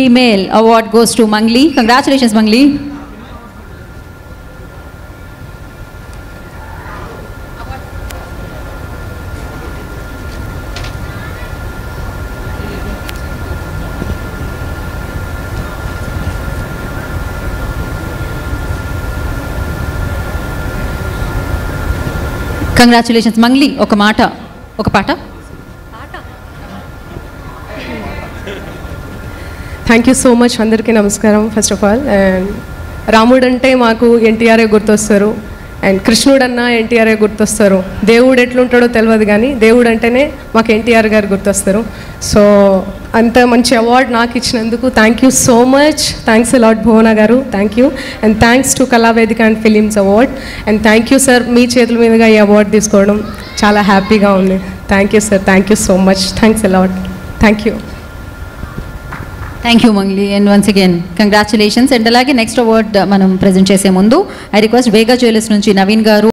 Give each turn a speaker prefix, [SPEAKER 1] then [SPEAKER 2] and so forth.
[SPEAKER 1] female award goes to Mangli. Congratulations, Mangli. Congratulations, Mangli. Oka paata.
[SPEAKER 2] Thank you so much. Andarki namaskaram first of all. And Ramudu ante maaku NTR gurtostaru and Krishnudu anna NTR gurtostaru. Devudu etluntado telvadu gaani Devudu antene maaku NTR garu gurtostaru. So anta manchi award naaku ichinanduku thank you so much. Thanks a lot Bhuvana garu. Thank you. And thanks to Kala Vedika and Films Award. And thank you sir, mee chethula meedaga ee award తీసుకోవడం చాలా హ్యాపీగా ఉంది. Thank you sir. Thank you so much. Thanks a lot. Thank you.
[SPEAKER 1] Thank you, Mangli, and once again, congratulations. And alage next award manam present chese mundu, I request Vega Jewelers nunchi Naveen garu